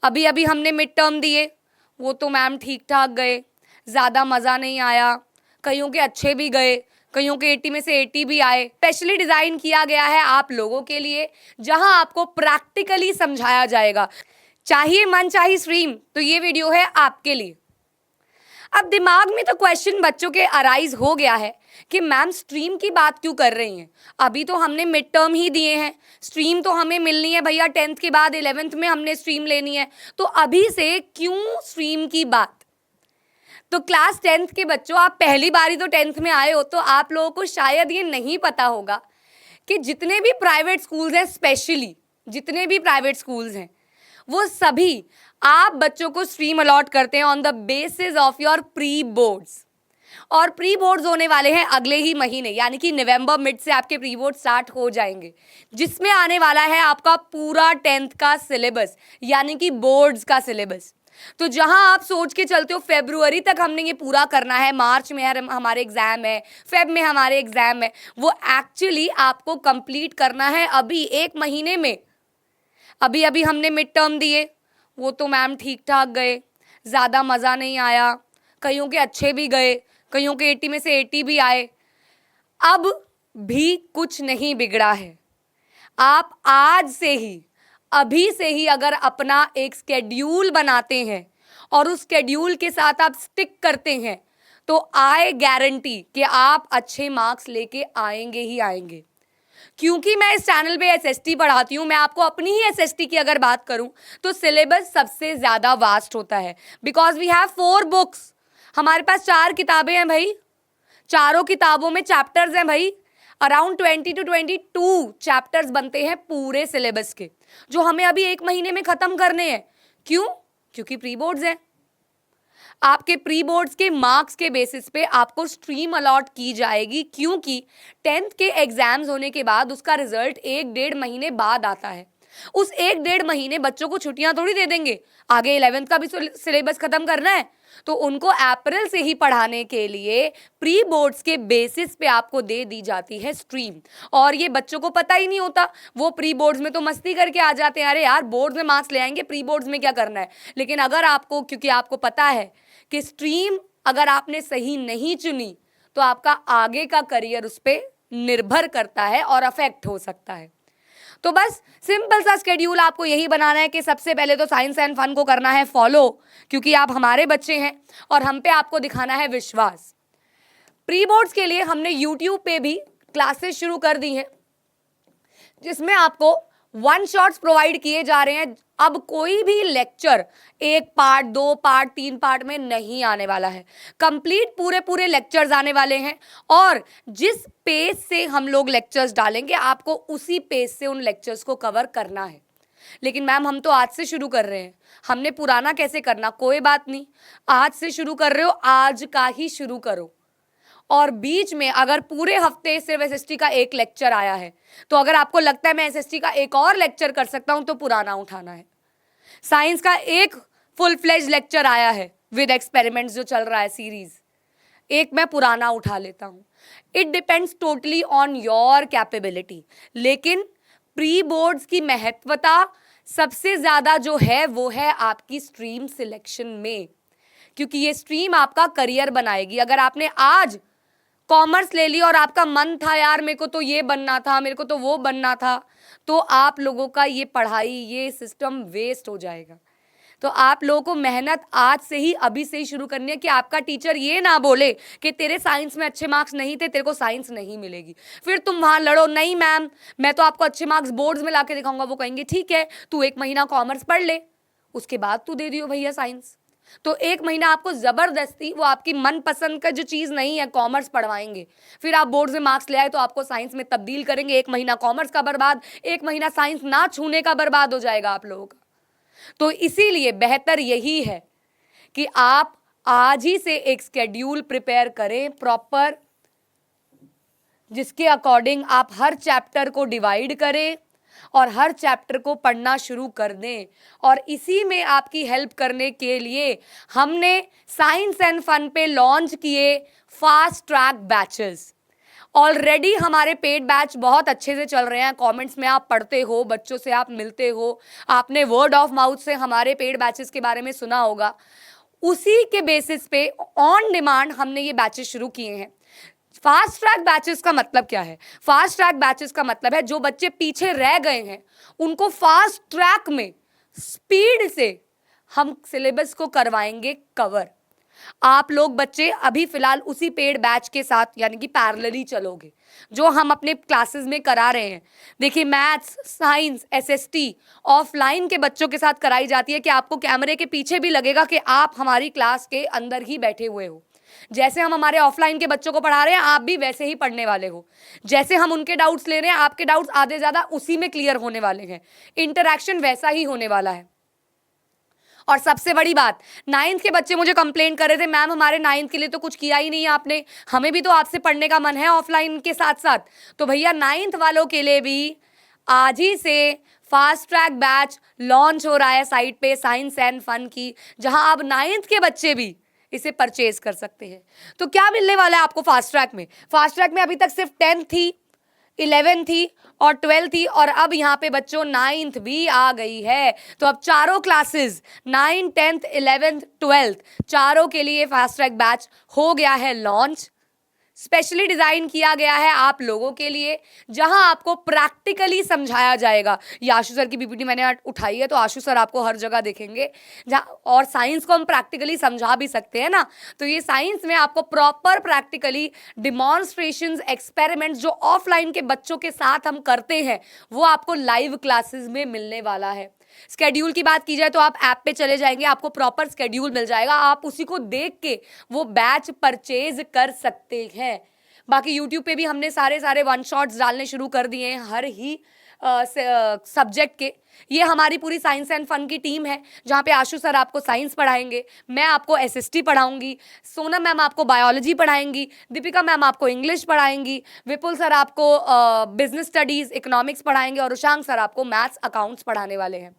अभी अभी हमने मिड टर्म दिए, वो तो मैम ठीक ठाक गए, ज़्यादा मज़ा नहीं आया, कईयों के अच्छे भी गए, कईयों के 80 में से 80 भी आए। स्पेशली डिज़ाइन किया गया है आप लोगों के लिए, जहां आपको प्रैक्टिकली समझाया जाएगा। चाहिए मन चाहिए स्ट्रीम, तो ये वीडियो है आपके लिए। अब दिमाग में तो क्वेश्चन बच्चों के अराइज हो गया है कि मैम स्ट्रीम की बात क्यों कर रही हैं, अभी तो हमने मिड टर्म ही दिए हैं, स्ट्रीम तो हमें मिलनी है भैया 10th के बाद 11th में हमने स्ट्रीम लेनी है, तो अभी से क्यों स्ट्रीम की बात। तो क्लास 10th के बच्चों, आप पहली बारी तो 10th में आए हो, तो आप लोगों को शायद ये नहीं पता होगा कि जितने भी प्राइवेट स्कूल्स हैं, स्पेशली जितने भी प्राइवेट स्कूल्स हैं, वो सभी आप बच्चों को स्ट्रीम अलॉट करते हैं on the basis of your pre boards. और प्री बोर्ड्स होने वाले हैं अगले ही महीने, यानी कि नवंबर मिड से आपके प्री बोर्ड स्टार्ट हो जाएंगे, जिसमें आने वाला है आपका पूरा 10th का सिलेबस, यानी कि बोर्ड्स का सिलेबस। तो जहां आप सोच के चलते हो फरवरी तक हमने ये पूरा करना है, मार्च में हमारे एग्जाम है, फेब में हमारे एग्जाम है, वो एक्चुअली आपको कंप्लीट करना है अभी 1 महीने में। अभी अभी हमने मिड टर्म दिए, वो तो मैम ठीक ठाक गए, ज़्यादा मज़ा नहीं आया, कईयों के अच्छे भी गए, कईयों के 80 में से 80 भी आए। अब भी कुछ नहीं बिगड़ा है। आप आज से ही, अभी से ही अगर अपना एक स्केड्यूल बनाते हैं और उस स्केड्यूल के साथ आप स्टिक करते हैं, तो आई गारंटी कि आप अच्छे मार्क्स लेके आएंगे ही आएंगे। क्योंकि मैं इस चैनल पे एसएसटी पढ़ाती हूँ, मैं आपको अपनी ही एसएसटी की अगर बात करूँ तो सिलेबस सबसे ज़्यादा वास्ट होता है, बिकॉज वी हैव 4 बुक्स। हमारे पास 4 किताबें हैं भाई, चारों किताबों में चैप्टर्स हैं भाई, अराउंड 20 to 22 चैप्टर्स बनते हैं पूरे सिलेबस के, जो हमें अभी 1 महीने में ख़त्म करने हैं। क्यों? क्योंकि प्री बोर्ड्स हैं। आपके प्री बोर्ड्स के मार्क्स के बेसिस पे आपको स्ट्रीम अलॉट की जाएगी, क्योंकि 10th के एग्जाम्स होने के बाद उसका रिजल्ट 1-1.5 महीने बाद आता है। उस 1-1.5 महीने बच्चों को छुट्टियां थोड़ी दे देंगे, आगे 11th का भी सिलेबस खत्म करना है, तो उनको अप्रैल से ही पढ़ाने के लिए प्री बोर्ड्स के बेसिस पे आपको दे दी जाती है स्ट्रीम। और ये बच्चों को पता ही नहीं होता, वो प्री बोर्ड्स में तो मस्ती करके आ जाते हैं, अरे यार बोर्ड्स में मार्क्स ले आएंगे, प्री बोर्ड्स में क्या करना है। लेकिन अगर आपको, क्योंकि आपको पता है कि स्ट्रीम अगर आपने सही नहीं चुनी तो आपका आगे का करियर उस पर निर्भर करता है और अफेक्ट हो सकता है। तो बस सिंपल सा स्केड्यूल आपको यही बनाना है कि सबसे पहले तो साइंस एंड फन को करना है फॉलो, क्योंकि आप हमारे बच्चे हैं और हम पे आपको दिखाना है विश्वास। प्री बोर्ड्स के लिए हमने यूट्यूब पे भी क्लासेस शुरू कर दी हैं, जिसमें आपको 1 शॉट्स प्रोवाइड किए जा रहे हैं। अब कोई भी लेक्चर 1 पार्ट, 2 पार्ट, 3 पार्ट में नहीं आने वाला है, कंप्लीट पूरे लेक्चर्स आने वाले हैं। और जिस पेज से हम लोग लेक्चर्स डालेंगे, आपको उसी पेज से उन लेक्चर्स को कवर करना है। लेकिन मैम हम तो आज से शुरू कर रहे हैं, हमने पुराना कैसे करना? कोई बात नहीं, आज से शुरू कर रहे हो, आज का ही शुरू करो। और बीच में अगर पूरे हफ्ते सिर्फ एसएसटी का 1 लेक्चर आया है, तो अगर आपको लगता है मैं एसएसटी का 1 और लेक्चर कर सकता हूं, तो पुराना उठाना है। साइंस का 1 फुल फ्लेज लेक्चर आया है विद एक्सपेरिमेंट्स जो चल रहा है सीरीज, 1 मैं पुराना उठा लेता हूं। It depends totally on your capability. लेकिन प्री बोर्ड्स की महत्वता सबसे ज्यादा जो है वो है आपकी स्ट्रीम सिलेक्शन में, क्योंकि ये स्ट्रीम आपका करियर बनाएगी। अगर आपने आज कॉमर्स ले ली और आपका मन था यार मेरे को तो ये बनना था, मेरे को तो वो बनना था, तो आप लोगों का ये पढ़ाई, ये सिस्टम वेस्ट हो जाएगा। तो आप लोगों को मेहनत आज से ही, अभी से ही शुरू करनी है कि आपका टीचर ये ना बोले कि तेरे साइंस में अच्छे मार्क्स नहीं थे, तेरे को साइंस नहीं मिलेगी। फिर तुम वहाँ लड़ो, नहीं मैम मैं तो आपको अच्छे मार्क्स बोर्ड्स में ला के दिखाऊंगा। वो कहेंगे ठीक है तू 1 महीना कॉमर्स पढ़ ले, उसके बाद तू दे दियो भैया साइंस। तो 1 महीना आपको जबरदस्ती, वो आपकी मनपसंद का जो चीज़ नहीं है, कॉमर्स पढ़वाएंगे, फिर आप बोर्ड में मार्क्स ले आए तो आपको साइंस में तब्दील करेंगे। 1 महीना कॉमर्स का बर्बाद, 1 महीना साइंस ना छूने का बर्बाद हो जाएगा आप लोगों का। तो इसीलिए बेहतर यही है कि आप आज ही से एक स्केड्यूल प्रिपेयर करें प्रॉपर, जिसके अकॉर्डिंग आप हर चैप्टर को डिवाइड करें और हर चैप्टर को पढ़ना शुरू कर दें। और इसी में आपकी हेल्प करने के लिए हमने साइंस एंड फन पे लॉन्च किए फास्ट ट्रैक बैचेस। ऑलरेडी हमारे पेड बैच बहुत अच्छे से चल रहे हैं, कमेंट्स में आप पढ़ते हो, बच्चों से आप मिलते हो, आपने वर्ड ऑफ माउथ से हमारे पेड बैचेस के बारे में सुना होगा। उसी के बेसिस पे ऑन डिमांड हमने ये बैचेस शुरू किए हैं। फास्ट ट्रैक बैचेस का मतलब क्या है? फास्ट ट्रैक बैचेस का मतलब है जो बच्चे पीछे रह गए हैं उनको फास्ट ट्रैक में स्पीड से हम सिलेबस को करवाएंगे कवर। आप लोग बच्चे अभी फिलहाल उसी पेड बैच के साथ यानी कि पैरेलली चलोगे जो हम अपने क्लासेस में करा रहे हैं। देखिए, मैथ्स, साइंस, एसएसटी ऑफलाइन के बच्चों के साथ कराई जाती है कि आपको कैमरे के पीछे भी लगेगा कि आप हमारी क्लास के अंदर ही बैठे हुए हो। जैसे हम हमारे ऑफलाइन के बच्चों को पढ़ा रहे हैं, आप भी वैसे ही पढ़ने वाले हो। जैसे हम उनके डाउट्स ले रहे हैं, आपके डाउट्स आधे ज्यादा उसी में क्लियर होने वाले हैं। इंटरैक्शन वैसा ही होने वाला है। और सबसे बड़ी बात, 9th के बच्चे मुझे कंप्लेंट कर रहे थे, मैम हमारे 9th के लिए तो कुछ किया ही नहीं है आपने, हमें भी तो आपसे पढ़ने का मन है ऑफलाइन के साथ साथ। तो भैया 9th वालों के लिए भी आज ही से फास्ट ट्रैक बैच लॉन्च हो रहा है साइट पे, साइंस एंड फन की, जहां आप 9th के बच्चे भी इसे परचेज कर सकते हैं। तो क्या मिलने वाला है आपको फास्ट ट्रैक में? फास्ट ट्रैक में अभी तक सिर्फ 10th थी, 11th थी और 12th थी, और अब यहाँ पे बच्चों 9th भी आ गई है। तो अब चारों क्लासेस 9, 10th, 11th, 12th चारों के लिए फास्ट ट्रैक बैच हो गया है लॉन्च। स्पेशली डिजाइन किया गया है आप लोगों के लिए, जहां आपको प्रैक्टिकली समझाया जाएगा। ये आशु सर की पीपीटी मैंने आज उठाई है, तो आशु सर आपको हर जगह देखेंगे। जहां और साइंस को हम प्रैक्टिकली समझा भी सकते हैं ना, तो ये साइंस में आपको प्रॉपर प्रैक्टिकली डिमॉन्स्ट्रेशंस, एक्सपेरिमेंट्स जो ऑफलाइन के बच्चों के साथ हम करते हैं वो आपको लाइव क्लासेस में मिलने वाला है। स्केड्यूल की बात की जाए तो आप ऐप पे चले जाएंगे, आपको प्रॉपर स्केड्यूल मिल जाएगा, आप उसी को देख के वो बैच परचेज कर सकते हैं। बाकी यूट्यूब पे भी हमने सारे वन शॉट्स डालने शुरू कर दिए हैं हर ही सब्जेक्ट के। ये हमारी पूरी साइंस एंड फन की टीम है, जहाँ पे आशु सर आपको साइंस पढ़ाएंगे, मैं आपको एसएसटी पढ़ाऊंगी, सोनम मैम आपको बायोलॉजी पढ़ाएंगी, दीपिका मैम आपको इंग्लिश पढ़ाएंगी, विपुल सर आपको बिजनेस स्टडीज, इकोनॉमिक्स पढ़ाएंगे, और उशांक सर आपको मैथ्स, अकाउंट्स पढ़ाने वाले हैं।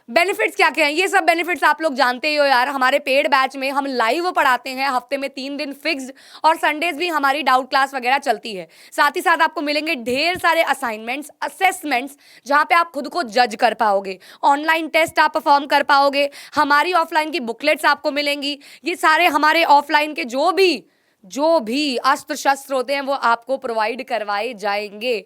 बेनिफिट्स क्या क्या हैं? ये सब बेनिफिट्स आप लोग जानते ही हो यार। हमारे पेड बैच में हम लाइव पढ़ाते हैं, हफ्ते में 3 दिन फिक्स्ड, और संडेज भी हमारी डाउट क्लास वगैरह चलती है। साथ ही साथ आपको मिलेंगे ढेर सारे असाइनमेंट्स, असेसमेंट्स, जहां पे आप खुद को जज कर पाओगे, ऑनलाइन टेस्ट आप परफॉर्म कर पाओगे, हमारी ऑफलाइन की बुकलेट्स आपको मिलेंगी। ये सारे हमारे ऑफलाइन के जो भी अस्त्र शस्त्र होते हैं वो आपको प्रोवाइड करवाए जाएंगे।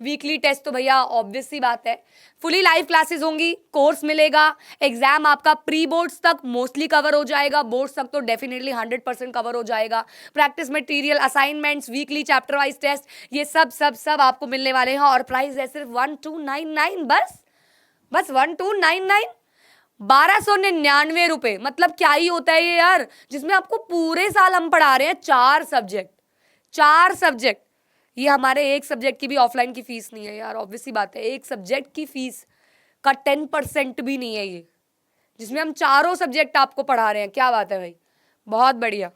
वीकली टेस्ट तो भैया ऑब्वियस सी बात है, फुली लाइव क्लासेस होंगी, कोर्स मिलेगा, एग्जाम आपका प्री बोर्ड्स तक मोस्टली कवर हो जाएगा, बोर्ड्स तक तो डेफिनेटली 100% कवर हो जाएगा। Practice material, assignments, weekly chapter wise test, ये सब आपको मिलने वाले हैं। और प्राइस है सिर्फ 1299, बस 1299, 1299 रुपए। मतलब क्या ही होता है ये यार, जिसमें आपको पूरे साल हम पढ़ा रहे हैं 4 सब्जेक्ट। ये हमारे एक सब्जेक्ट की भी ऑफलाइन की फीस नहीं है यार, ऑब्वियसली बात है, एक सब्जेक्ट की फीस का 10% भी नहीं है ये, जिसमें हम 4 सब्जेक्ट आपको पढ़ा रहे हैं। क्या बात है भाई, बहुत बढ़िया।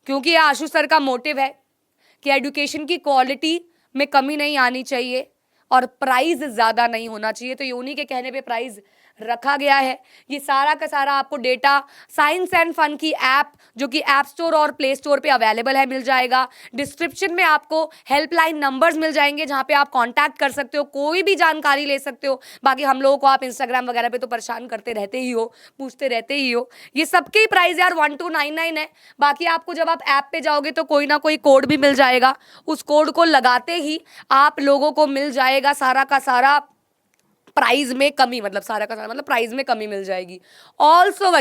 क्योंकि ये आशु सर का मोटिव है कि एजुकेशन की क्वालिटी में कमी नहीं आनी चाहिए और प्राइस ज़्यादा नहीं होना चाहिए, तो ये उन्हीं के कहने पे प्राइस रखा गया है। ये सारा का सारा आपको डेटा साइंस एंड फन की ऐप, जो कि ऐप स्टोर और प्ले स्टोर पे अवेलेबल है, मिल जाएगा। डिस्क्रिप्शन में आपको हेल्पलाइन नंबर्स मिल जाएंगे, जहाँ पे आप कांटेक्ट कर सकते हो, कोई भी जानकारी ले सकते हो। बाकी हम लोगों को आप इंस्टाग्राम वगैरह पे तो परेशान करते रहते ही हो, पूछते रहते ही हो। ये सबके ही प्राइस यार 1299 है। बाकी आपको जब आप ऐप पे जाओगे तो कोई ना कोई कोड भी मिल जाएगा, उस कोड को लगाते ही आप लोगों को मिल जाएगा सारा का सारा प्राइस में कमी, मतलब सारा का सारा मतलब प्राइस में कमी मिल जाएगी। ऑल्सो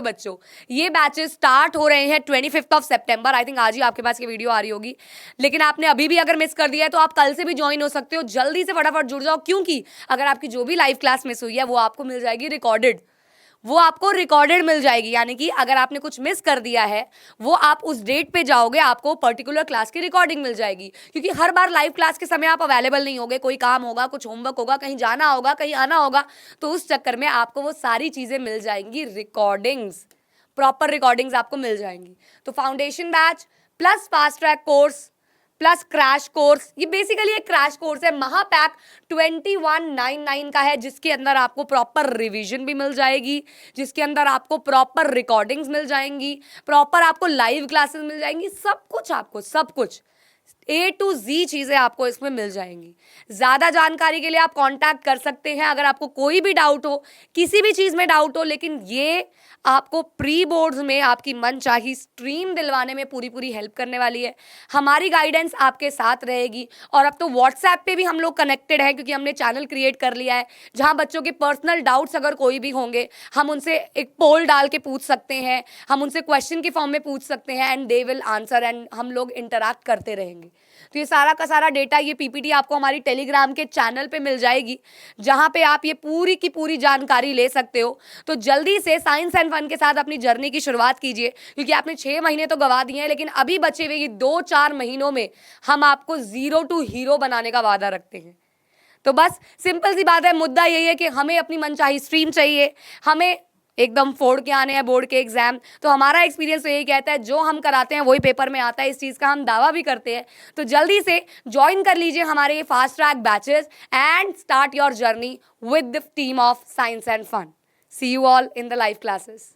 बच्चों ये बैचेस स्टार्ट हो रहे हैं 25 सितंबर। आई थिंक आज ही आपके पास ये वीडियो आ रही होगी, लेकिन आपने अभी भी अगर मिस कर दिया है तो आप कल से भी ज्वाइन हो सकते हो। जल्दी से फटाफट जुड़ जाओ, क्योंकि अगर आपकी जो भी लाइव क्लास मिस हुई है वो आपको मिल जाएगी रिकॉर्डेड, मिल जाएगी। यानी कि अगर आपने कुछ मिस कर दिया है, वो आप उस डेट पे जाओगे, आपको पर्टिकुलर क्लास की रिकॉर्डिंग मिल जाएगी। क्योंकि हर बार लाइव क्लास के समय आप अवेलेबल नहीं होगे, कोई काम होगा, कुछ होमवर्क होगा, कहीं जाना होगा, कहीं आना होगा, तो उस चक्कर में आपको वो सारी चीज़ें मिल जाएंगी, प्रॉपर रिकॉर्डिंग्स आपको मिल जाएंगी। तो foundation batch plus fast track course plus crash course. ये बेसिकली एक क्रैश कोर्स है। महापैक 2199 का है, जिसके अंदर आपको प्रॉपर रिवीजन भी मिल जाएगी, जिसके अंदर आपको प्रॉपर रिकॉर्डिंग्स मिल जाएंगी, प्रॉपर आपको लाइव क्लासेस मिल जाएंगी, सब कुछ आपको, सब कुछ A to Z चीज़ें आपको इसमें मिल जाएंगी। ज़्यादा जानकारी के लिए आप कांटेक्ट कर सकते हैं अगर आपको कोई भी डाउट हो, किसी भी चीज़ में डाउट हो। लेकिन ये आपको प्री बोर्ड्स में आपकी मनचाही स्ट्रीम दिलवाने में पूरी पूरी हेल्प करने वाली है। हमारी गाइडेंस आपके साथ रहेगी। और अब तो व्हाट्सएप पे भी हम लोग कनेक्टेड हैं, क्योंकि हमने चैनल क्रिएट कर लिया है, जहाँ बच्चों के पर्सनल डाउट्स अगर कोई भी होंगे, हम उनसे एक पोल डाल के पूछ सकते हैं, हम उनसे क्वेश्चन के फॉर्म में पूछ सकते हैं, and they will answer, and हम लोग इंटरैक्ट करते रहेंगे। तो ये सारा का सारा डेटा, ये पीपीटी आपको हमारी टेलीग्राम के चैनल पे मिल जाएगी, जहां पे आप ये पूरी की पूरी जानकारी ले सकते हो। तो जल्दी से साइंस एंड फन के साथ अपनी जर्नी की शुरुआत कीजिए, क्योंकि आपने 6 महीने तो गवा दिए हैं, लेकिन अभी बचे हुए ये 2-4 महीनों में हम आपको 0 to हीरो बनाने का वादा रखते हैं। तो बस सिंपल सी बात है, मुद्दा यही है कि हमें अपनी मनचाही स्ट्रीम चाहिए, हमें एकदम फोड़ के आने हैं बोर्ड के एग्जाम। तो हमारा एक्सपीरियंस तो यही कहता है, जो हम कराते हैं वही पेपर में आता है, इस चीज़ का हम दावा भी करते हैं। तो जल्दी से ज्वाइन कर लीजिए हमारे ये fast track batches and start your journey with the team of science and fun. See you all in the live classes.